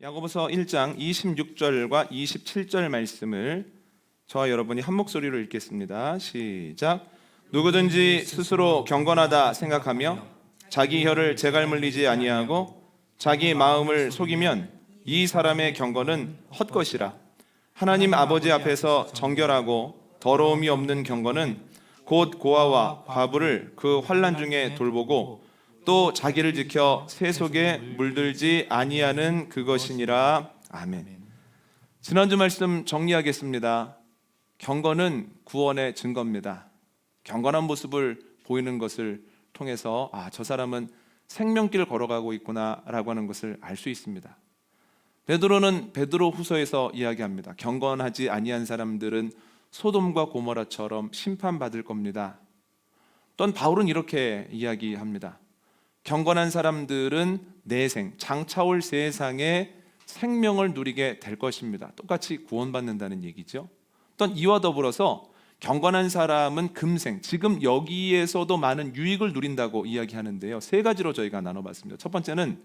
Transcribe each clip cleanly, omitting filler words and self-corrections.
야고보서 1장 26절과 27절 말씀을 저와 여러분이 한 목소리로 읽겠습니다. 시작. 누구든지 스스로 경건하다 생각하며 자기 혀를 재갈물리지 아니하고 자기 마음을 속이면 이 사람의 경건은 헛것이라. 하나님 아버지 앞에서 정결하고 더러움이 없는 경건은 곧 고아와 과부를 그 환난 중에 돌보고 또 자기를 지켜 새 속에 물들지 아니하는 그것이니라. 아멘. 지난주 말씀 정리하겠습니다. 경건은 구원의 증거입니다. 경건한 모습을 보이는 것을 통해서 저 사람은 생명길 걸어가고 있구나라고 하는 것을 알 수 있습니다. 베드로는 베드로후서에서 이야기합니다. 경건하지 아니한 사람들은 소돔과 고모라처럼 심판받을 겁니다. 또한 바울은 이렇게 이야기합니다. 경건한 사람들은 내생, 장차올 세상에 생명을 누리게 될 것입니다. 똑같이 구원받는다는 얘기죠. 또한 이와 더불어서 경건한 사람은 금생, 지금 여기에서도 많은 유익을 누린다고 이야기하는데요. 세 가지로 저희가 나눠봤습니다. 첫 번째는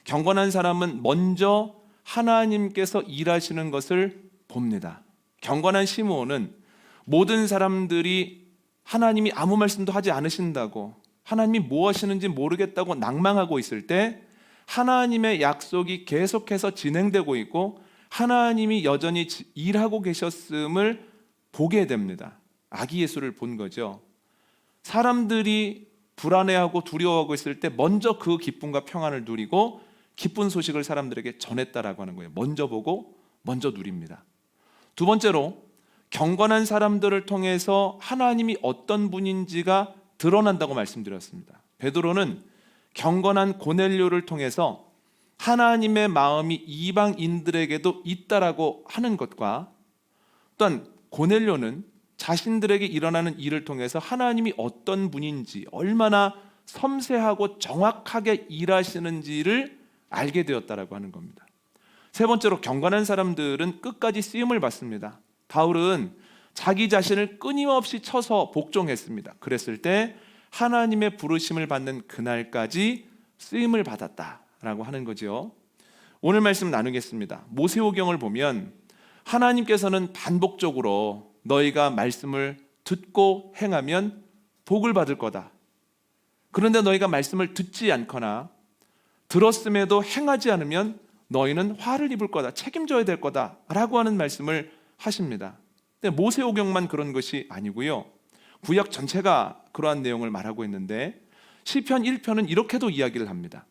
경건한 사람은 먼저 하나님께서 일하시는 것을 봅니다. 경건한 시므온은 모든 사람들이 하나님이 아무 말씀도 하지 않으신다고, 하나님이 뭐 하시는지 모르겠다고 낭망하고 있을 때 하나님의 약속이 계속해서 진행되고 있고 하나님이 여전히 일하고 계셨음을 보게 됩니다. 아기 예수를 본 거죠. 사람들이 불안해하고 두려워하고 있을 때 먼저 그 기쁨과 평안을 누리고 기쁜 소식을 사람들에게 전했다라고 하는 거예요. 먼저 보고 먼저 누립니다. 두 번째로 경건한 사람들을 통해서 하나님이 어떤 분인지가 드러난다고 말씀드렸습니다. 베드로는 경건한 고넬료를 통해서 하나님의 마음이 이방인들에게도 있다라고 하는 것과 또한 고넬료는 자신들에게 일어나는 일을 통해서 하나님이 어떤 분인지, 얼마나 섬세하고 정확하게 일하시는지를 알게 되었다라고 하는 겁니다. 세 번째로 경건한 사람들은 끝까지 쓰임을 받습니다. 바울은 자기 자신을 끊임없이 쳐서 복종했습니다. 그랬을 때 하나님의 부르심을 받는 그날까지 쓰임을 받았다라고 하는 거죠. 오늘 말씀 나누겠습니다. 모세오경을 보면 하나님께서는 반복적으로 너희가 말씀을 듣고 행하면 복을 받을 거다. 그런데 너희가 말씀을 듣지 않거나 들었음에도 행하지 않으면 너희는 화를 입을 거다. 책임져야 될 거다라고 하는 말씀을 하십니다. 근데 모세오경만 그런 것이 아니고요. 구약 전체가 그러한 내용을 말하고 있는데 시편 1편은 이렇게도 이야기를 합니다.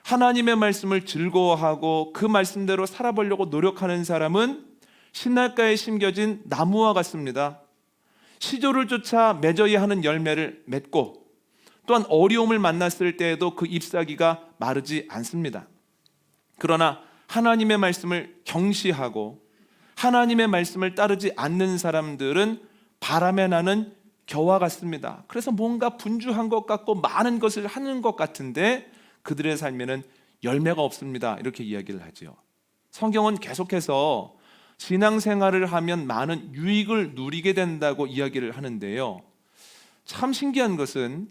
하나님의 말씀을 즐거워하고 그 말씀대로 살아보려고 노력하는 사람은 신날가에 심겨진 나무와 같습니다. 시조를 쫓아 맺어야 하는 열매를 맺고 또한 어려움을 만났을 때에도 그 잎사귀가 마르지 않습니다. 그러나 하나님의 말씀을 경시하고 하나님의 말씀을 따르지 않는 사람들은 바람에 나는 겨와 같습니다. 그래서 뭔가 분주한 것 같고 많은 것을 하는 것 같은데 그들의 삶에는 열매가 없습니다. 이렇게 이야기를 하죠. 성경은 계속해서 신앙생활을 하면 많은 유익을 누리게 된다고 이야기를 하는데요. 참 신기한 것은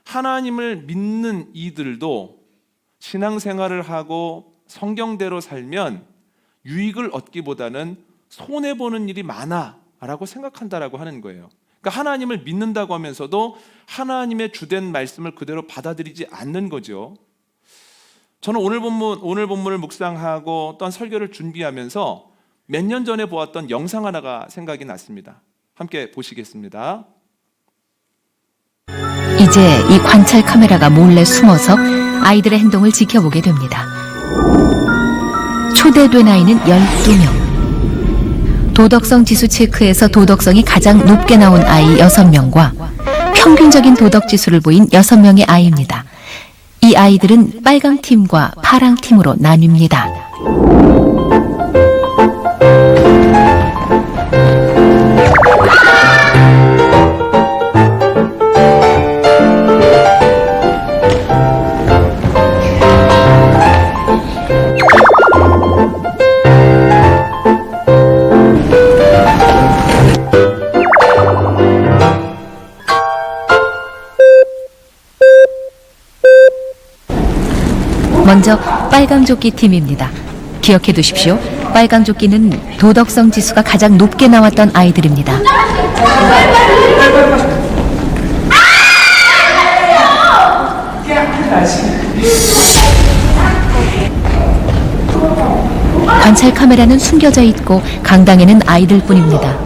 하나님을 믿는 이들도 신앙생활을 하고 성경대로 살면 유익을 얻기보다는 손해보는 일이 많아라고 생각한다라고 하는 거예요. 그러니까 하나님을 믿는다고 하면서도 하나님의 주된 말씀을 그대로 받아들이지 않는 거죠. 저는 오늘 본문을 묵상하고 또한 설교를 준비하면서 몇 년 전에 보았던 영상 하나가 생각이 났습니다. 함께 보시겠습니다. 이제 이 관찰 카메라가 몰래 숨어서 아이들의 행동을 지켜보게 됩니다. 초대된 아이는 12명. 도덕성 지수 체크에서 도덕성이 가장 높게 나온 아이 6명과 평균적인 도덕 지수를 보인 6명의 아이입니다. 이 아이들은 빨강 팀과 파랑 팀으로 나뉩니다. 먼저 빨강조끼 팀입니다. 기억해 두십시오. 빨강 조끼는 도덕성 지수가 가장 높게 나왔던 아이들입니다. 관찰 카메라는 숨겨져 있고 강당에는 아이들뿐입니다.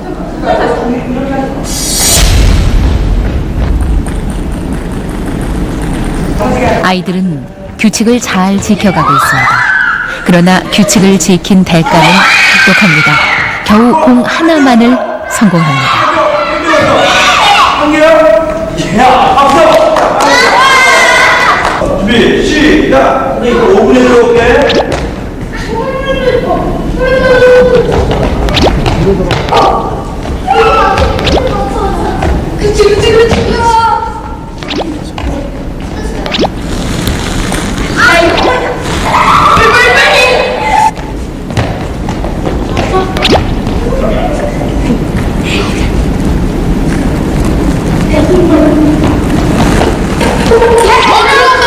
아이들은 규칙을 잘 지켜가고 있습니다. 그러나 규칙을 지킨 대가는 혹독합니다. 겨우 공 하나만을 성공합니다. 준비 시작. 이거 5분에 들어올게. 그치. 빨리.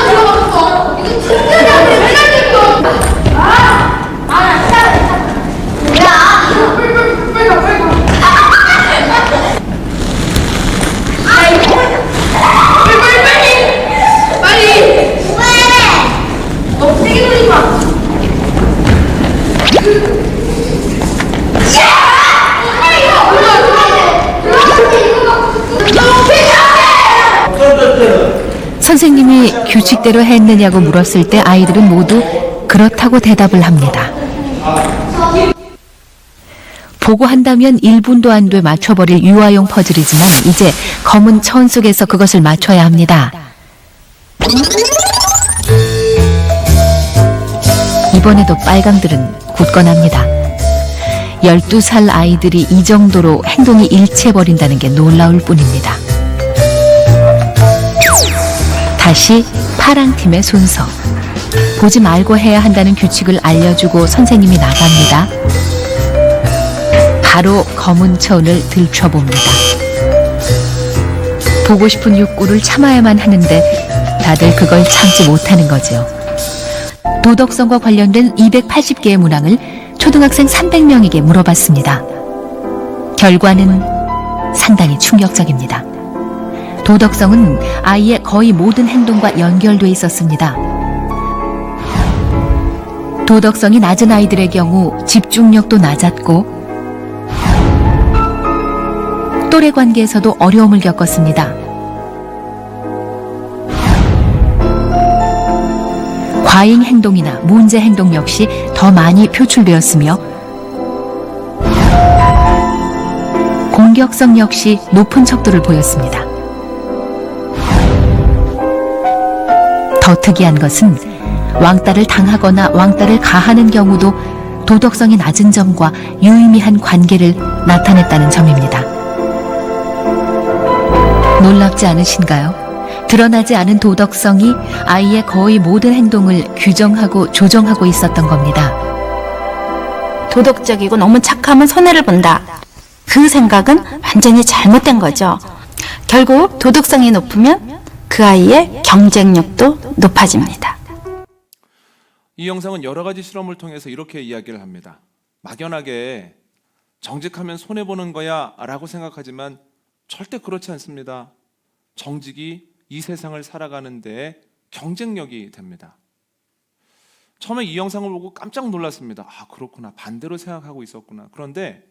들어갔어. 이거 진짜 잘못했어. 선생님이 규칙대로 했느냐고 물었을 때 아이들은 모두 그렇다고 대답을 합니다. 보고 한다면 1분도 안 돼 맞춰버릴 유아용 퍼즐이지만 이제 검은 천 속에서 그것을 맞춰야 합니다. 이번에도 빨강들은 굳건합니다. 12살 아이들이 이 정도로 행동이 일치해버린다는 게 놀라울 뿐입니다. 다시 파랑팀의 순서. 보지 말고 해야 한다는 규칙을 알려주고 선생님이 나갑니다. 바로 검은 천을 들춰봅니다. 보고 싶은 욕구를 참아야만 하는데 다들 그걸 참지 못하는 거죠. 도덕성과 관련된 280개의 문항을 초등학생 300명에게 물어봤습니다. 결과는 상당히 충격적입니다. 도덕성은 아이의 거의 모든 행동과 연결돼 있었습니다. 도덕성이 낮은 아이들의 경우 집중력도 낮았고 또래 관계에서도 어려움을 겪었습니다. 과잉 행동이나 문제 행동 역시 더 많이 표출되었으며 공격성 역시 높은 척도를 보였습니다. 더 특이한 것은 왕따를 당하거나 왕따를 가하는 경우도 도덕성이 낮은 점과 유의미한 관계를 나타냈다는 점입니다. 놀랍지 않으신가요? 드러나지 않은 도덕성이 아이의 거의 모든 행동을 규정하고 조정하고 있었던 겁니다. 도덕적이고 너무 착하면 손해를 본다. 그 생각은 완전히 잘못된 거죠. 결국 도덕성이 높으면 그 아이의 경쟁력도 높아집니다. 이 영상은 여러 가지 실험을 통해서 이렇게 이야기를 합니다. 막연하게 정직하면 손해보는 거야 라고 생각하지만 절대 그렇지 않습니다. 정직이 이 세상을 살아가는데 경쟁력이 됩니다. 처음에 이 영상을 보고 깜짝 놀랐습니다. 아, 그렇구나. 반대로 생각하고 있었구나. 그런데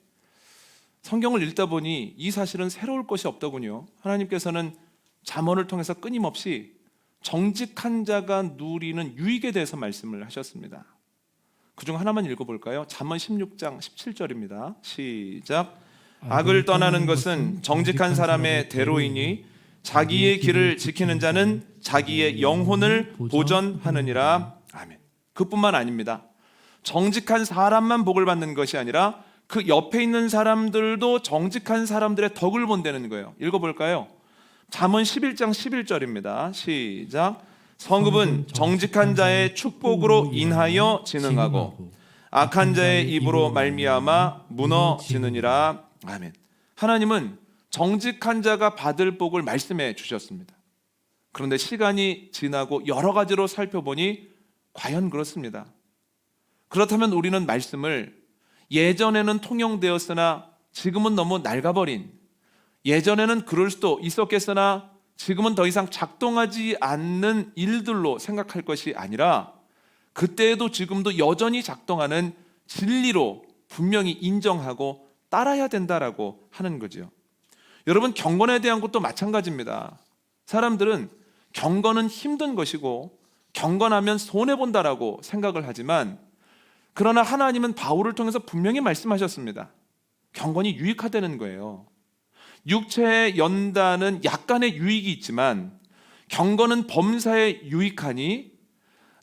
성경을 읽다 보니 이 사실은 새로울 것이 없더군요. 하나님께서는 잠언을 통해서 끊임없이 정직한 자가 누리는 유익에 대해서 말씀을 하셨습니다. 그중 하나만 읽어볼까요? 잠언 16장 17절입니다. 시작. 악을 떠나는 것은 정직한 사람의 대로이니 자기의 길을 지키는 자는 자기의 영혼을 보전하느니라. 아멘. 그뿐만 아닙니다. 정직한 사람만 복을 받는 것이 아니라 그 옆에 있는 사람들도 정직한 사람들의 덕을 본다는 거예요. 읽어볼까요? 잠언 11장 11절입니다. 시작. 성읍은 정직한 자의 축복으로 인하여 진흥하고 악한 자의 입으로 말미암아 무너지느니라. 아멘. 하나님은 정직한 자가 받을 복을 말씀해 주셨습니다. 그런데 시간이 지나고 여러 가지로 살펴보니 과연 그렇습니다. 그렇다면 우리는 말씀을 예전에는 통용되었으나 지금은 너무 낡아버린, 예전에는 그럴 수도 있었겠으나 지금은 더 이상 작동하지 않는 일들로 생각할 것이 아니라 그때에도 지금도 여전히 작동하는 진리로 분명히 인정하고 따라야 된다라고 하는 거죠. 여러분, 경건에 대한 것도 마찬가지입니다. 사람들은 경건은 힘든 것이고 경건하면 손해본다라고 생각을 하지만, 그러나 하나님은 바울을 통해서 분명히 말씀하셨습니다. 경건이 유익하다는 거예요. 육체의 연단은 약간의 유익이 있지만 경건은 범사에 유익하니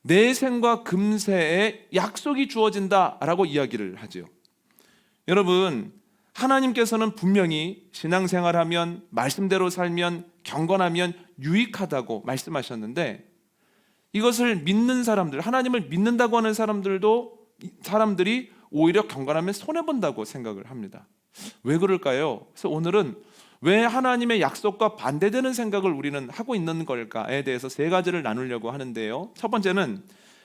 내생과 금세에 약속이 주어진다라고 이야기를 하죠. 여러분, 하나님께서는 분명히 신앙생활하면, 말씀대로 살면, 경건하면 유익하다고 말씀하셨는데, 이것을 믿는 사람들, 하나님을 믿는다고 하는 사람들이 오히려 경건하면 손해본다고 생각을 합니다. 왜 그럴까요? 그래서 오늘은 왜 하나님의 약속과 반대되는 생각을 우리는 하고 있는 걸까에 대해서 세 가지를 나누려고 하는데요. 첫 번째는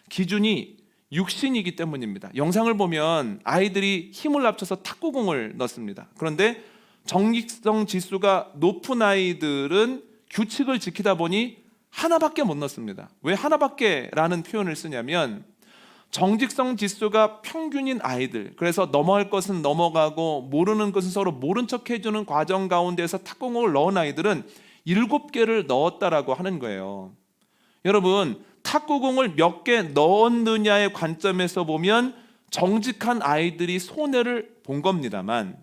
기준이 육신이기 때문입니다. 영상을 보면 아이들이 힘을 합쳐서 탁구공을 넣습니다. 그런데 정직성 지수가 높은 아이들은 규칙을 지키다 보니 하나밖에 못 넣습니다. 왜 하나밖에 라는 표현을 쓰냐면, 정직성 지수가 평균인 아이들, 그래서 넘어갈 것은 넘어가고 모르는 것은 서로 모른 척 해주는 과정 가운데서 탁구공을 넣은 아이들은 7개를 넣었다라고 하는 거예요. 여러분, 탁구공을 몇 개 넣었느냐의 관점에서 보면 정직한 아이들이 손해를 본 겁니다만,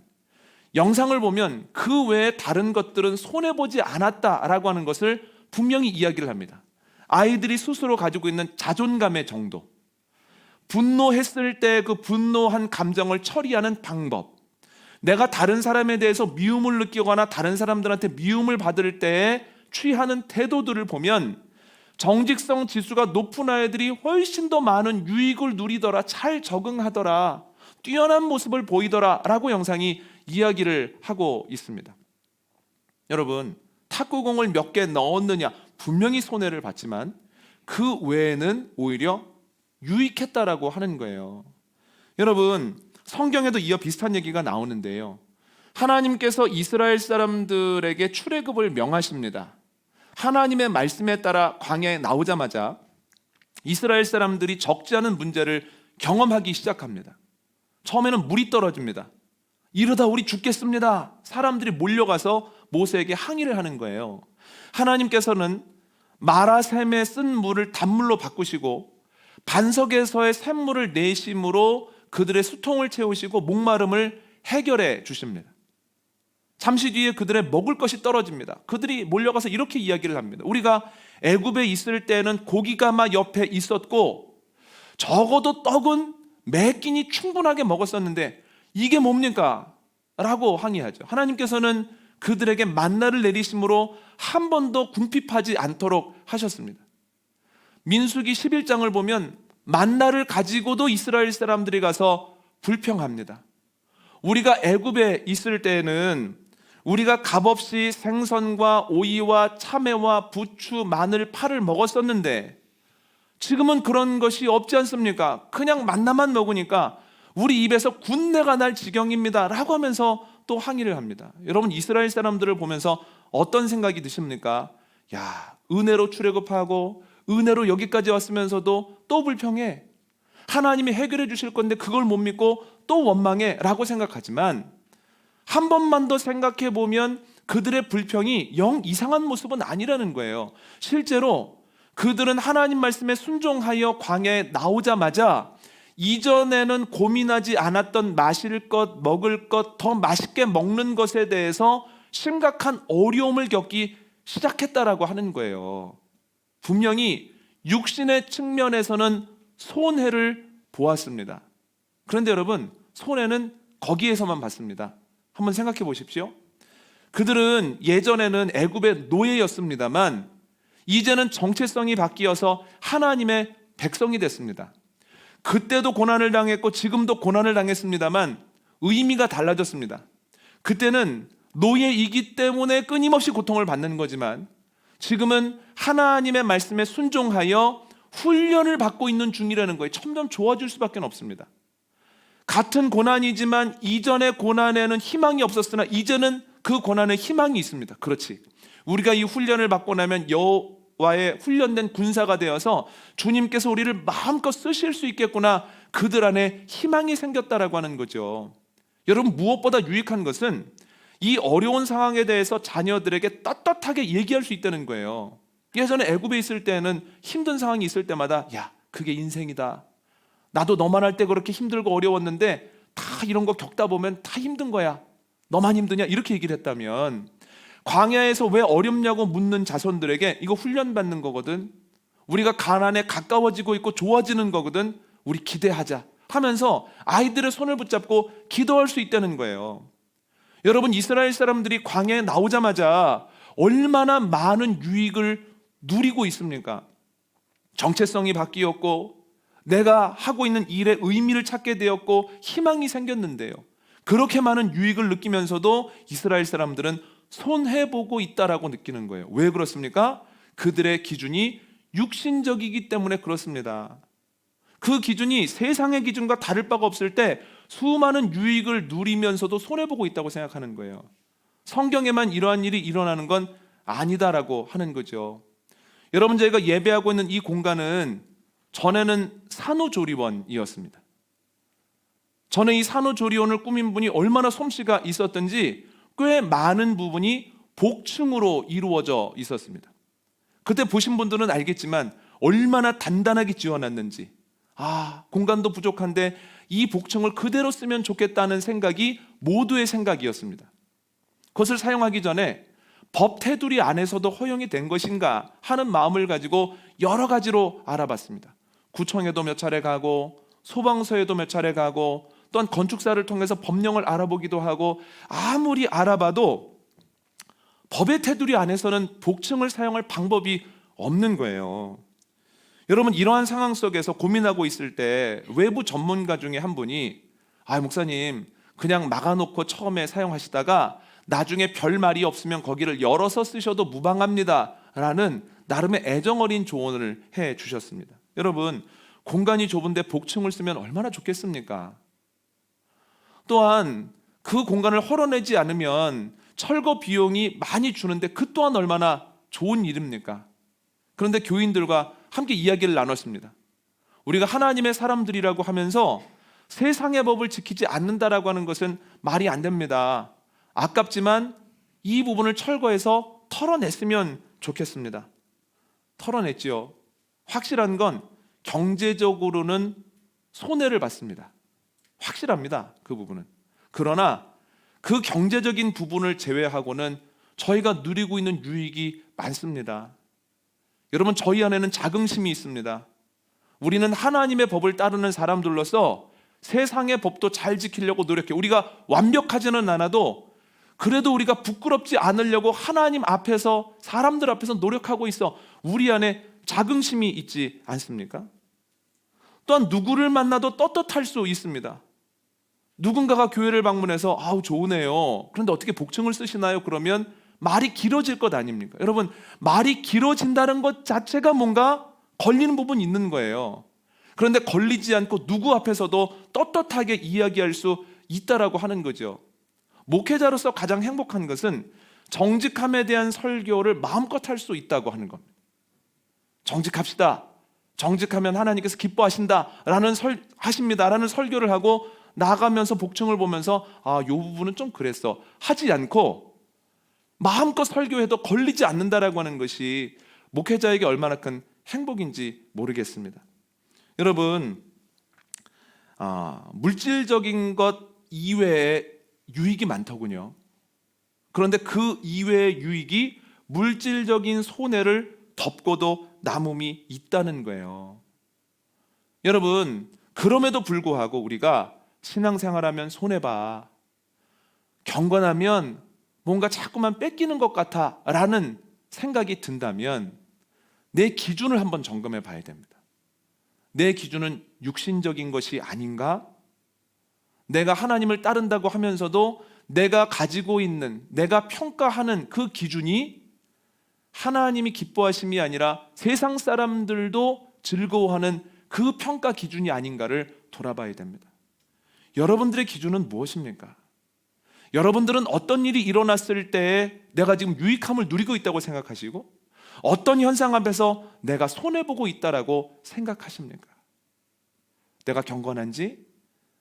영상을 보면 그 외에 다른 것들은 손해보지 않았다라고 하는 것을 분명히 이야기를 합니다. 아이들이 스스로 가지고 있는 자존감의 정도, 분노했을 때 그 분노한 감정을 처리하는 방법, 내가 다른 사람에 대해서 미움을 느끼거나 다른 사람들한테 미움을 받을 때 취하는 태도들을 보면 정직성 지수가 높은 아이들이 훨씬 더 많은 유익을 누리더라, 잘 적응하더라, 뛰어난 모습을 보이더라 라고 영상이 이야기를 하고 있습니다. 여러분, 탁구공을 몇 개 넣었느냐, 분명히 손해를 봤지만 그 외에는 오히려 유익했다라고 하는 거예요. 여러분, 성경에도 이어 비슷한 얘기가 나오는데요. 하나님께서 이스라엘 사람들에게 출애굽을 명하십니다. 하나님의 말씀에 따라 광야에 나오자마자 이스라엘 사람들이 적지 않은 문제를 경험하기 시작합니다. 처음에는 물이 떨어집니다. 이러다 우리 죽겠습니다. 사람들이 몰려가서 모세에게 항의를 하는 거예요. 하나님께서는 마라샘에 쓴 물을 단물로 바꾸시고 반석에서의 샘물을 내심으로 그들의 수통을 채우시고 목마름을 해결해 주십니다. 잠시 뒤에 그들의 먹을 것이 떨어집니다. 그들이 몰려가서 이렇게 이야기를 합니다. 우리가 애굽에 있을 때는 고기가 막 옆에 있었고 적어도 떡은 매 끼니 충분하게 먹었었는데 이게 뭡니까? 라고 항의하죠. 하나님께서는 그들에게 만나를 내리심으로 한 번도 궁핍하지 않도록 하셨습니다. 민수기 11장을 보면 만나를 가지고도 이스라엘 사람들이 가서 불평합니다. 우리가 애굽에 있을 때는 우리가 값없이 생선과 오이와 참외와 부추, 마늘, 파를 먹었었는데 지금은 그런 것이 없지 않습니까? 그냥 만나만 먹으니까 우리 입에서 군내가 날 지경입니다 라고 하면서 또 항의를 합니다. 여러분, 이스라엘 사람들을 보면서 어떤 생각이 드십니까? 야, 은혜로 출애굽하고 은혜로 여기까지 왔으면서도 또 불평해. 하나님이 해결해 주실 건데 그걸 못 믿고 또 원망해 라고 생각하지만, 한 번만 더 생각해 보면 그들의 불평이 영 이상한 모습은 아니라는 거예요. 실제로 그들은 하나님 말씀에 순종하여 광야에 나오자마자 이전에는 고민하지 않았던 마실 것, 먹을 것, 더 맛있게 먹는 것에 대해서 심각한 어려움을 겪기 시작했다라고 하는 거예요. 분명히 육신의 측면에서는 손해를 보았습니다. 그런데 여러분, 손해는 거기에서만 봤습니다. 한번 생각해 보십시오. 그들은 예전에는 애굽의 노예였습니다만 이제는 정체성이 바뀌어서 하나님의 백성이 됐습니다. 그때도 고난을 당했고 지금도 고난을 당했습니다만 의미가 달라졌습니다. 그때는 노예이기 때문에 끊임없이 고통을 받는 거지만 지금은 하나님의 말씀에 순종하여 훈련을 받고 있는 중이라는 거예요. 점점 좋아질 수밖에 없습니다. 같은 고난이지만 이전의 고난에는 희망이 없었으나 이제는 그 고난에 희망이 있습니다. 그렇지. 우리가 이 훈련을 받고 나면 여호와의 훈련된 군사가 되어서 주님께서 우리를 마음껏 쓰실 수 있겠구나. 그들 안에 희망이 생겼다라고 하는 거죠. 여러분, 무엇보다 유익한 것은 이 어려운 상황에 대해서 자녀들에게 떳떳하게 얘기할 수 있다는 거예요. 예전에 애굽에 있을 때는 힘든 상황이 있을 때마다 야, 그게 인생이다. 나도 너만 할 때 그렇게 힘들고 어려웠는데 다 이런 거 겪다 보면 다 힘든 거야. 너만 힘드냐? 이렇게 얘기를 했다면 광야에서 왜 어렵냐고 묻는 자손들에게 이거 훈련받는 거거든. 우리가 가난에 가까워지고 있고 좋아지는 거거든. 우리 기대하자 하면서 아이들의 손을 붙잡고 기도할 수 있다는 거예요. 여러분, 이스라엘 사람들이 광야에 나오자마자 얼마나 많은 유익을 누리고 있습니까? 정체성이 바뀌었고 내가 하고 있는 일의 의미를 찾게 되었고 희망이 생겼는데요. 그렇게 많은 유익을 느끼면서도 이스라엘 사람들은 손해보고 있다라고 느끼는 거예요. 왜 그렇습니까? 그들의 기준이 육신적이기 때문에 그렇습니다. 그 기준이 세상의 기준과 다를 바가 없을 때 수많은 유익을 누리면서도 손해보고 있다고 생각하는 거예요. 성경에만 이러한 일이 일어나는 건 아니다라고 하는 거죠. 여러분, 저희가 예배하고 있는 이 공간은 전에는 산후조리원이었습니다. 전에 이 산후조리원을 꾸민 분이 얼마나 솜씨가 있었던지 꽤 많은 부분이 복층으로 이루어져 있었습니다. 그때 보신 분들은 알겠지만 얼마나 단단하게 지어놨는지, 공간도 부족한데 이 복층을 그대로 쓰면 좋겠다는 생각이 모두의 생각이었습니다. 그것을 사용하기 전에 법 테두리 안에서도 허용이 된 것인가 하는 마음을 가지고 여러 가지로 알아봤습니다. 구청에도 몇 차례 가고 소방서에도 몇 차례 가고 또한 건축사를 통해서 법령을 알아보기도 하고 아무리 알아봐도 법의 테두리 안에서는 복층을 사용할 방법이 없는 거예요. 여러분, 이러한 상황 속에서 고민하고 있을 때 외부 전문가 중에 한 분이 목사님 그냥 막아놓고 처음에 사용하시다가 나중에 별 말이 없으면 거기를 열어서 쓰셔도 무방합니다 라는 나름의 애정어린 조언을 해 주셨습니다. 여러분, 공간이 좁은데 복층을 쓰면 얼마나 좋겠습니까? 또한 그 공간을 헐어내지 않으면 철거 비용이 많이 주는데 그 또한 얼마나 좋은 일입니까? 그런데 교인들과 함께 이야기를 나눴습니다. 우리가 하나님의 사람들이라고 하면서 세상의 법을 지키지 않는다라고 하는 것은 말이 안 됩니다. 아깝지만 이 부분을 철거해서 털어냈으면 좋겠습니다. 털어냈지요. 확실한 건 경제적으로는 손해를 받습니다. 확실합니다. 그 부분은. 그러나 그 경제적인 부분을 제외하고는 저희가 누리고 있는 유익이 많습니다. 여러분, 저희 안에는 자긍심이 있습니다. 우리는 하나님의 법을 따르는 사람들로서 세상의 법도 잘 지키려고 노력해. 우리가 완벽하지는 않아도 그래도 우리가 부끄럽지 않으려고 하나님 앞에서, 사람들 앞에서 노력하고 있어. 우리 안에 자긍심이 있지 않습니까? 또한 누구를 만나도 떳떳할 수 있습니다. 누군가가 교회를 방문해서 좋으네요. 그런데 어떻게 복층을 쓰시나요? 그러면 말이 길어질 것 아닙니까? 여러분, 말이 길어진다는 것 자체가 뭔가 걸리는 부분이 있는 거예요. 그런데 걸리지 않고 누구 앞에서도 떳떳하게 이야기할 수 있다라고 하는 거죠. 목회자로서 가장 행복한 것은 정직함에 대한 설교를 마음껏 할 수 있다고 하는 겁니다. 정직합시다. 정직하면 하나님께서 기뻐하신다라는 하십니다라는 설교를 하고 나가면서 복층을 보면서 이 부분은 좀 그랬어 하지 않고 마음껏 설교해도 걸리지 않는다라고 하는 것이 목회자에게 얼마나 큰 행복인지 모르겠습니다. 여러분, 물질적인 것 이외에 유익이 많더군요. 그런데 그 이외의 유익이 물질적인 손해를 덮고도 남음이 있다는 거예요. 여러분, 그럼에도 불구하고 우리가 신앙생활하면 손해봐, 경건하면 뭔가 자꾸만 뺏기는 것 같아 라는 생각이 든다면 내 기준을 한번 점검해 봐야 됩니다. 내 기준은 육신적인 것이 아닌가? 내가 하나님을 따른다고 하면서도 내가 가지고 있는, 내가 평가하는 그 기준이 하나님이 기뻐하심이 아니라 세상 사람들도 즐거워하는 그 평가 기준이 아닌가를 돌아봐야 됩니다. 여러분들의 기준은 무엇입니까? 여러분들은 어떤 일이 일어났을 때에 내가 지금 유익함을 누리고 있다고 생각하시고 어떤 현상 앞에서 내가 손해보고 있다라고 생각하십니까? 내가 경건한지,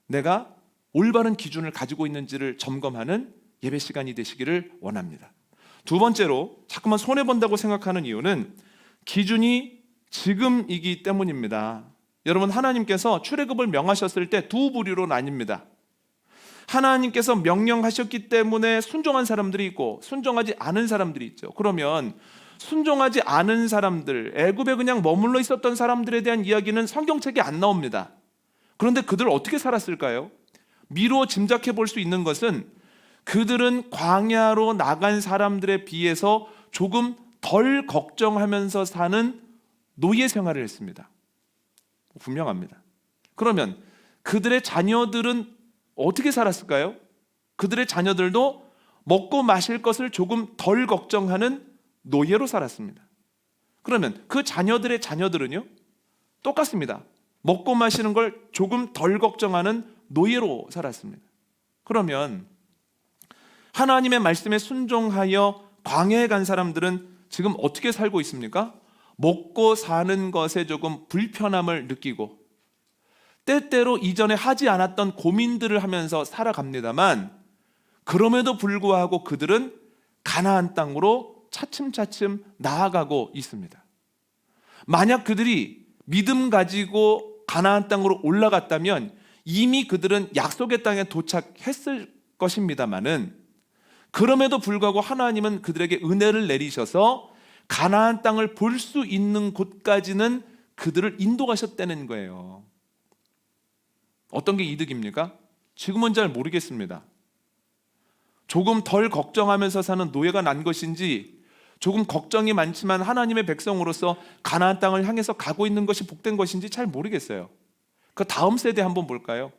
내가 올바른 기준을 가지고 있는지를 점검하는 예배 시간이 되시기를 원합니다. 두 번째로 자꾸만 손해본다고 생각하는 이유는 기준이 지금이기 때문입니다. 여러분, 하나님께서 출애굽을 명하셨을 때 두 부류로 나뉩니다. 하나님께서 명령하셨기 때문에 순종한 사람들이 있고 순종하지 않은 사람들이 있죠. 그러면 순종하지 않은 사람들, 애굽에 그냥 머물러 있었던 사람들에 대한 이야기는 성경책에 안 나옵니다. 그런데 그들 어떻게 살았을까요? 미루어 짐작해 볼 수 있는 것은 그들은 광야로 나간 사람들에 비해서 조금 덜 걱정하면서 사는 노예 생활을 했습니다. 분명합니다. 그러면 그들의 자녀들은 어떻게 살았을까요? 그들의 자녀들도 먹고 마실 것을 조금 덜 걱정하는 노예로 살았습니다. 그러면 그 자녀들의 자녀들은요? 똑같습니다. 먹고 마시는 걸 조금 덜 걱정하는 노예로 살았습니다. 그러면 하나님의 말씀에 순종하여 광야에 간 사람들은 지금 어떻게 살고 있습니까? 먹고 사는 것에 조금 불편함을 느끼고 때때로 이전에 하지 않았던 고민들을 하면서 살아갑니다만 그럼에도 불구하고 그들은 가나안 땅으로 차츰차츰 나아가고 있습니다. 만약 그들이 믿음 가지고 가나안 땅으로 올라갔다면 이미 그들은 약속의 땅에 도착했을 것입니다만은 그럼에도 불구하고 하나님은 그들에게 은혜를 내리셔서 가나안 땅을 볼 수 있는 곳까지는 그들을 인도하셨다는 거예요. 어떤 게 이득입니까? 지금은 잘 모르겠습니다. 조금 덜 걱정하면서 사는 노예가 난 것인지 조금 걱정이 많지만 하나님의 백성으로서 가나안 땅을 향해서 가고 있는 것이 복된 것인지 잘 모르겠어요. 그 다음 세대 한번 볼까요?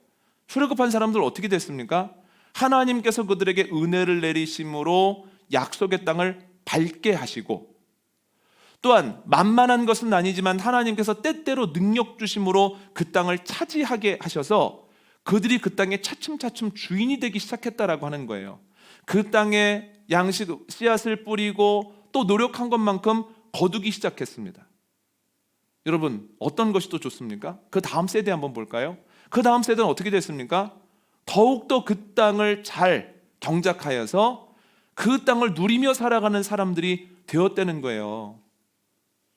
출애굽한 사람들 어떻게 됐습니까? 하나님께서 그들에게 은혜를 내리심으로 약속의 땅을 밟게 하시고 또한 만만한 것은 아니지만 하나님께서 때때로 능력 주심으로 그 땅을 차지하게 하셔서 그들이 그 땅에 차츰차츰 주인이 되기 시작했다라고 하는 거예요. 그 땅에 양식 씨앗을 뿌리고 또 노력한 것만큼 거두기 시작했습니다. 여러분, 어떤 것이 또 좋습니까? 그 다음 세대 한번 볼까요? 그 다음 세대는 어떻게 됐습니까? 더욱더 그 땅을 잘 경작하여서 그 땅을 누리며 살아가는 사람들이 되었다는 거예요.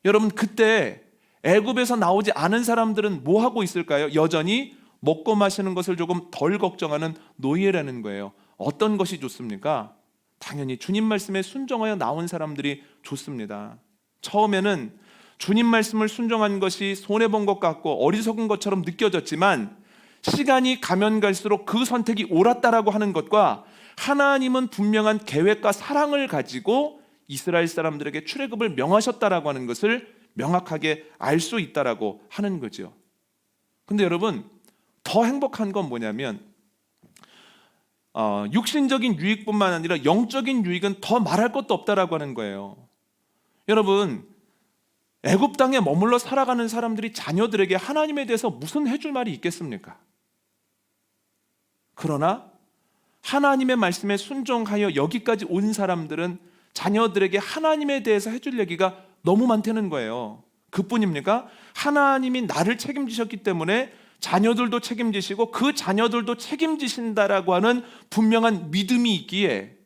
여러분, 그때 애굽에서 나오지 않은 사람들은 뭐 하고 있을까요? 여전히 먹고 마시는 것을 조금 덜 걱정하는 노예라는 거예요. 어떤 것이 좋습니까? 당연히 주님 말씀에 순종하여 나온 사람들이 좋습니다. 처음에는 주님 말씀을 순종한 것이 손해본 것 같고 어리석은 것처럼 느껴졌지만 시간이 가면 갈수록 그 선택이 옳았다라고 하는 것과 하나님은 분명한 계획과 사랑을 가지고 이스라엘 사람들에게 출애굽을 명하셨다라고 하는 것을 명확하게 알 수 있다라고 하는 거죠. 근데 여러분, 더 행복한 건 뭐냐면 육신적인 유익뿐만 아니라 영적인 유익은 더 말할 것도 없다라고 하는 거예요. 여러분, 애굽 땅에 머물러 살아가는 사람들이 자녀들에게 하나님에 대해서 무슨 해줄 말이 있겠습니까? 그러나 하나님의 말씀에 순종하여 여기까지 온 사람들은 자녀들에게 하나님에 대해서 해줄 얘기가 너무 많다는 거예요. 그뿐입니까? 하나님이 나를 책임지셨기 때문에 자녀들도 책임지시고 그 자녀들도 책임지신다라고 하는 분명한 믿음이 있기에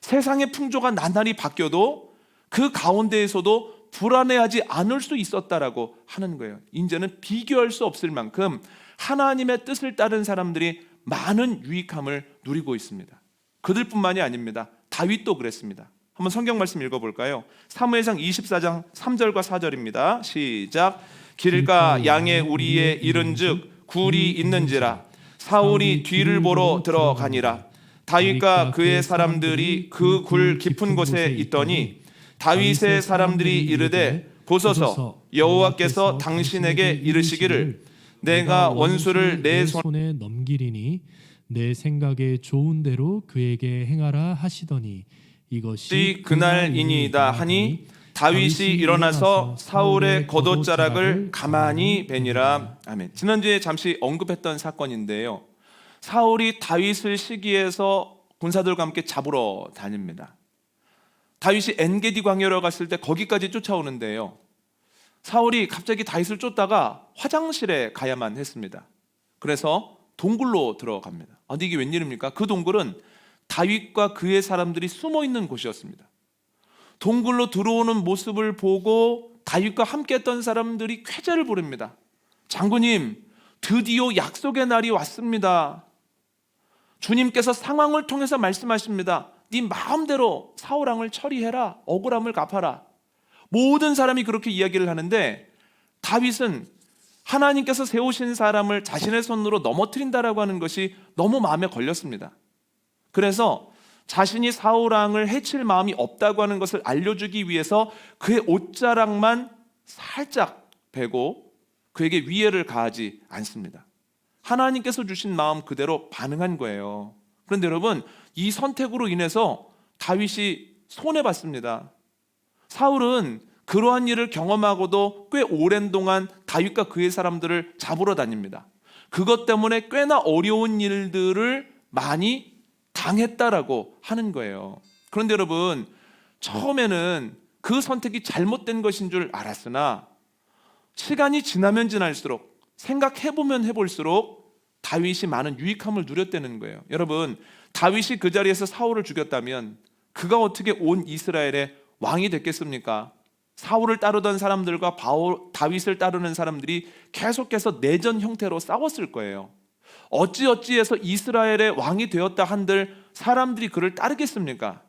세상의 풍조가 나날이 바뀌어도 그 가운데에서도 불안해하지 않을 수 있었다라고 하는 거예요. 이제는 비교할 수 없을 만큼 하나님의 뜻을 따른 사람들이 많은 유익함을 누리고 있습니다. 그들뿐만이 아닙니다. 다윗도 그랬습니다. 한번 성경 말씀 읽어볼까요? 사무엘상 24장 3절과 4절입니다. 시작. 길가 양의 우리에 이른즉 굴이 있는지라 사울이 뒤를 보러 들어가니라. 다윗과 그의 사람들이 그 굴 깊은 곳에 있더니 다윗의 사람들이 이르되 보소서 여호와께서 당신에게 이르시기를 내가 원수를 내 손에 넘기리니 내 생각에 좋은 대로 그에게 행하라 하시더니 이것이 그날이니이다 하니 다윗이 일어나서 사울의 겉옷자락을 가만히 베니라. 아멘. 지난주에 잠시 언급했던 사건인데요. 사울이 다윗을 시기해서 군사들과 함께 잡으러 다닙니다. 다윗이 엔게디 광야로 갔을 때 거기까지 쫓아오는데요. 사울이 갑자기 다윗을 쫓다가 화장실에 가야만 했습니다. 그래서 동굴로 들어갑니다. 근데 이게 웬일입니까? 그 동굴은 다윗과 그의 사람들이 숨어 있는 곳이었습니다. 동굴로 들어오는 모습을 보고 다윗과 함께했던 사람들이 쾌재를 부릅니다. 장군님, 드디어 약속의 날이 왔습니다. 주님께서 상황을 통해서 말씀하십니다. 네 마음대로 사울 왕을 처리해라. 억울함을 갚아라. 모든 사람이 그렇게 이야기를 하는데 다윗은 하나님께서 세우신 사람을 자신의 손으로 넘어뜨린다라고 하는 것이 너무 마음에 걸렸습니다. 그래서 자신이 사울 왕을 해칠 마음이 없다고 하는 것을 알려주기 위해서 그의 옷자락만 살짝 베고 그에게 위해를 가하지 않습니다. 하나님께서 주신 마음 그대로 반응한 거예요. 그런데 여러분, 이 선택으로 인해서 다윗이 손해봤습니다. 사울은 그러한 일을 경험하고도 꽤 오랜 동안 다윗과 그의 사람들을 잡으러 다닙니다. 그것 때문에 꽤나 어려운 일들을 많이 당했다라고 하는 거예요. 그런데 여러분, 처음에는 그 선택이 잘못된 것인 줄 알았으나 시간이 지나면 지날수록 생각해보면 해볼수록 다윗이 많은 유익함을 누렸다는 거예요. 여러분, 다윗이 그 자리에서 사울을 죽였다면 그가 어떻게 온 이스라엘의 왕이 됐겠습니까? 사울을 따르던 사람들과 다윗을 따르는 사람들이 계속해서 내전 형태로 싸웠을 거예요. 어찌어찌해서 이스라엘의 왕이 되었다 한들 사람들이 그를 따르겠습니까?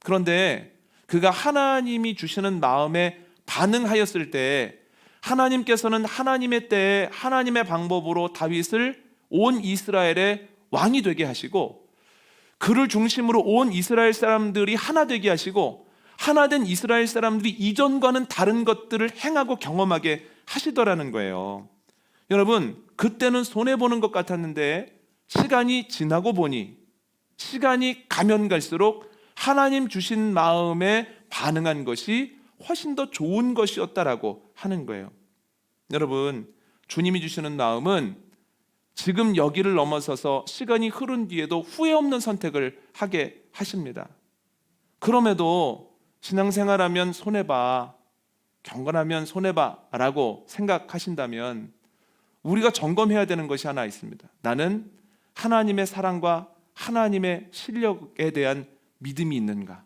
그런데 그가 하나님이 주시는 마음에 반응하였을 때 하나님께서는 하나님의 때에 하나님의 방법으로 다윗을 온 이스라엘의 왕이 되게 하시고 그를 중심으로 온 이스라엘 사람들이 하나 되게 하시고 하나된 이스라엘 사람들이 이전과는 다른 것들을 행하고 경험하게 하시더라는 거예요. 여러분, 그때는 손해보는 것 같았는데 시간이 지나고 보니 시간이 가면 갈수록 하나님 주신 마음에 반응한 것이 훨씬 더 좋은 것이었다라고 하는 거예요. 여러분, 주님이 주시는 마음은 지금 여기를 넘어서서 시간이 흐른 뒤에도 후회 없는 선택을 하게 하십니다. 그럼에도 신앙생활하면 손해봐, 경건하면 손해봐 라고 생각하신다면 우리가 점검해야 되는 것이 하나 있습니다. 나는 하나님의 사랑과 하나님의 실력에 대한 믿음이 있는가?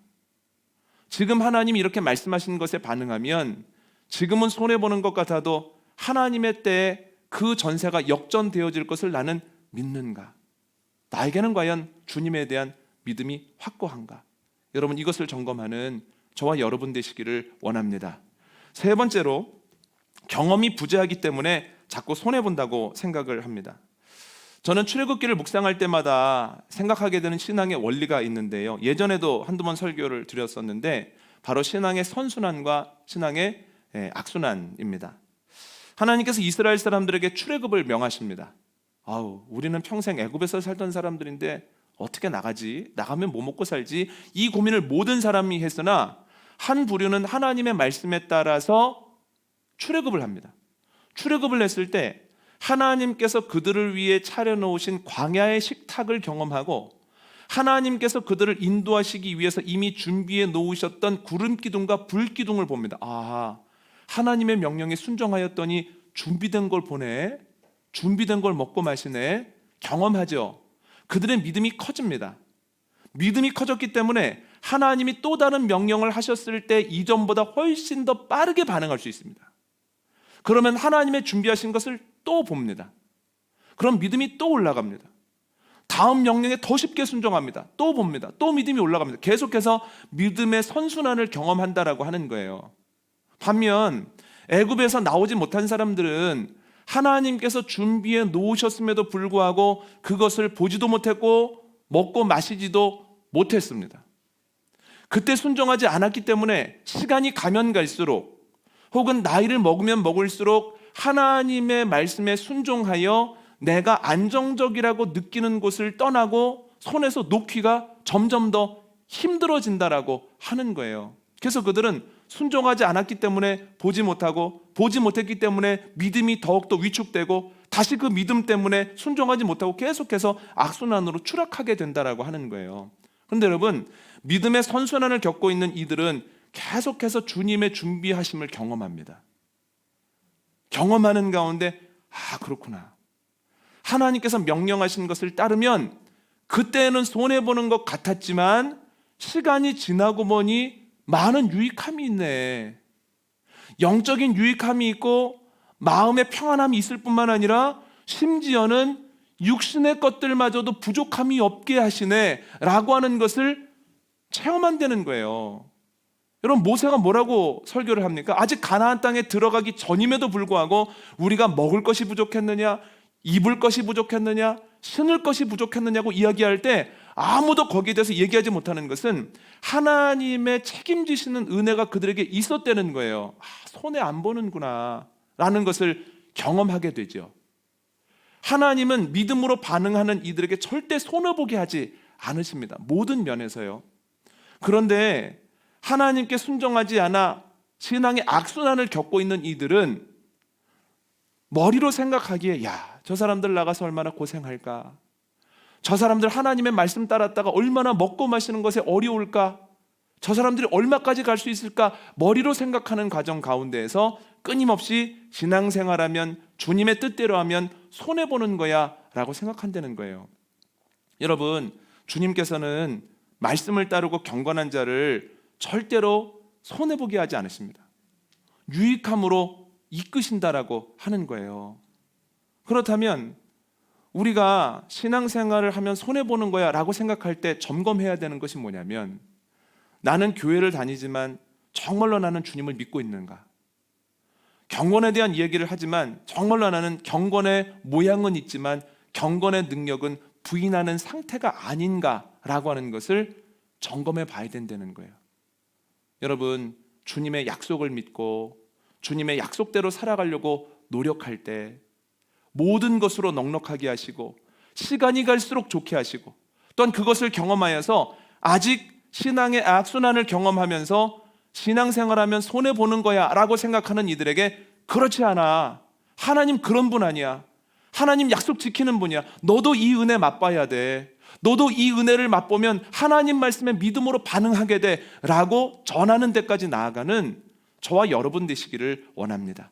지금 하나님이 이렇게 말씀하시는 것에 반응하면 지금은 손해보는 것 같아도 하나님의 때에 그 전세가 역전되어질 것을 나는 믿는가? 나에게는 과연 주님에 대한 믿음이 확고한가? 여러분, 이것을 점검하는 저와 여러분 되시기를 원합니다. 세 번째로, 경험이 부재하기 때문에 자꾸 손해본다고 생각을 합니다. 저는 출애굽기를 묵상할 때마다 생각하게 되는 신앙의 원리가 있는데요. 예전에도 한두 번 설교를 드렸었는데 바로 신앙의 선순환과 신앙의 악순환입니다. 하나님께서 이스라엘 사람들에게 출애굽을 명하십니다. 우리는 평생 애굽에서 살던 사람들인데 어떻게 나가지? 나가면 뭐 먹고 살지? 이 고민을 모든 사람이 했으나 한 부류는 하나님의 말씀에 따라서 출애굽을 합니다. 출애굽을 했을 때 하나님께서 그들을 위해 차려놓으신 광야의 식탁을 경험하고 하나님께서 그들을 인도하시기 위해서 이미 준비해 놓으셨던 구름기둥과 불기둥을 봅니다. 하나님의 명령에 순종하였더니 준비된 걸 보네, 준비된 걸 먹고 마시네, 경험하죠. 그들의 믿음이 커집니다. 믿음이 커졌기 때문에 하나님이 또 다른 명령을 하셨을 때 이전보다 훨씬 더 빠르게 반응할 수 있습니다. 그러면 하나님의 준비하신 것을 또 봅니다. 그럼 믿음이 또 올라갑니다. 다음 명령에 더 쉽게 순종합니다. 또 봅니다. 또 믿음이 올라갑니다. 계속해서 믿음의 선순환을 경험한다라고 하는 거예요. 반면 애굽에서 나오지 못한 사람들은 하나님께서 준비해 놓으셨음에도 불구하고 그것을 보지도 못했고 먹고 마시지도 못했습니다. 그때 순종하지 않았기 때문에 시간이 가면 갈수록 혹은 나이를 먹으면 먹을수록 하나님의 말씀에 순종하여 내가 안정적이라고 느끼는 곳을 떠나고 손에서 놓기가 점점 더 힘들어진다라고 하는 거예요. 그래서 그들은 순종하지 않았기 때문에 보지 못하고, 보지 못했기 때문에 믿음이 더욱더 위축되고, 다시 그 믿음 때문에 순종하지 못하고 계속해서 악순환으로 추락하게 된다라고 하는 거예요. 그런데 여러분, 믿음의 선순환을 겪고 있는 이들은 계속해서 주님의 준비하심을 경험합니다. 경험하는 가운데 그렇구나, 하나님께서 명령하신 것을 따르면 그때는 손해보는 것 같았지만 시간이 지나고 보니 많은 유익함이 있네. 영적인 유익함이 있고 마음의 평안함이 있을 뿐만 아니라 심지어는 육신의 것들마저도 부족함이 없게 하시네 라고 하는 것을 체험한다는 거예요. 여러분, 모세가 뭐라고 설교를 합니까? 아직 가나안 땅에 들어가기 전임에도 불구하고 우리가 먹을 것이 부족했느냐, 입을 것이 부족했느냐, 신을 것이 부족했느냐고 이야기할 때 아무도 거기에 대해서 얘기하지 못하는 것은 하나님의 책임지시는 은혜가 그들에게 있었다는 거예요. 손해 안 보는구나 라는 것을 경험하게 되죠. 하나님은 믿음으로 반응하는 이들에게 절대 손해보게 하지 않으십니다. 모든 면에서요. 그런데 하나님께 순종하지 않아 신앙의 악순환을 겪고 있는 이들은 머리로 생각하기에 저 사람들 나가서 얼마나 고생할까, 저 사람들 하나님의 말씀 따랐다가 얼마나 먹고 마시는 것에 어려울까, 저 사람들이 얼마까지 갈 수 있을까, 머리로 생각하는 과정 가운데에서 끊임없이 신앙생활하면, 주님의 뜻대로 하면 손해보는 거야 라고 생각한다는 거예요. 여러분, 주님께서는 말씀을 따르고 경건한 자를 절대로 손해보게 하지 않으십니다. 유익함으로 이끄신다라고 하는 거예요. 그렇다면 우리가 신앙생활을 하면 손해보는 거야 라고 생각할 때 점검해야 되는 것이 뭐냐면, 나는 교회를 다니지만 정말로 나는 주님을 믿고 있는가? 경건에 대한 이야기를 하지만 정말로 나는 경건의 모양은 있지만 경건의 능력은 부인하는 상태가 아닌가라고 하는 것을 점검해 봐야 된다는 거예요. 여러분, 주님의 약속을 믿고 주님의 약속대로 살아가려고 노력할 때 모든 것으로 넉넉하게 하시고 시간이 갈수록 좋게 하시고, 또한 그것을 경험하여서 아직 신앙의 악순환을 경험하면서 신앙생활하면 손해보는 거야 라고 생각하는 이들에게, 그렇지 않아, 하나님 그런 분 아니야, 하나님 약속 지키는 분이야, 너도 이 은혜 맛봐야 돼, 너도 이 은혜를 맛보면 하나님 말씀에 믿음으로 반응하게 돼 라고 전하는 데까지 나아가는 저와 여러분 되시기를 원합니다.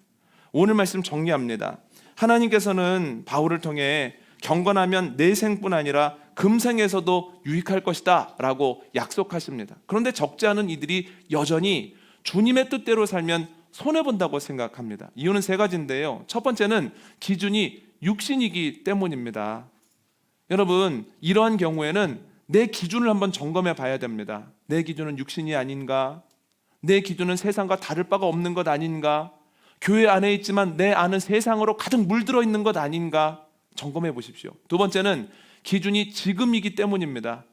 오늘 말씀 정리합니다. 하나님께서는 바울을 통해 경건하면 내 생뿐 아니라 금생에서도 유익할 것이다 라고 약속하십니다. 그런데 적지 않은 이들이 여전히 주님의 뜻대로 살면 손해본다고 생각합니다. 이유는 세 가지인데요. 첫 번째는 기준이 육신이기 때문입니다. 여러분, 이러한 경우에는 내 기준을 한번 점검해 봐야 됩니다. 내 기준은 육신이 아닌가? 내 기준은 세상과 다를 바가 없는 것 아닌가? 교회 안에 있지만 내 안은 세상으로 가득 물들어 있는 것 아닌가? 점검해 보십시오. 두 번째는 기준이 지금이기 때문입니다.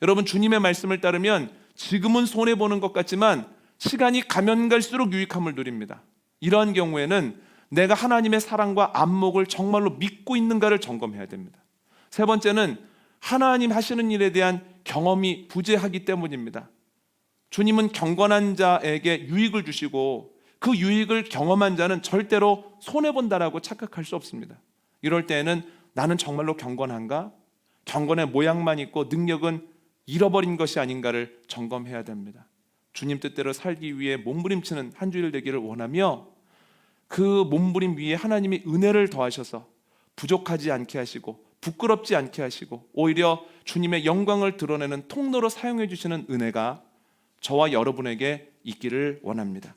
여러분, 주님의 말씀을 따르면 지금은 손해보는 것 같지만 시간이 가면 갈수록 유익함을 누립니다. 이러한 경우에는 내가 하나님의 사랑과 안목을 정말로 믿고 있는가를 점검해야 됩니다. 세 번째는 하나님 하시는 일에 대한 경험이 부재하기 때문입니다. 주님은 경건한 자에게 유익을 주시고 그 유익을 경험한 자는 절대로 손해본다라고 착각할 수 없습니다. 이럴 때에는 나는 정말로 경건한가? 경건의 모양만 있고 능력은 잃어버린 것이 아닌가를 점검해야 됩니다. 주님 뜻대로 살기 위해 몸부림치는 한 주일 되기를 원하며, 그 몸부림 위에 하나님이 은혜를 더하셔서 부족하지 않게 하시고 부끄럽지 않게 하시고 오히려 주님의 영광을 드러내는 통로로 사용해 주시는 은혜가 저와 여러분에게 있기를 원합니다.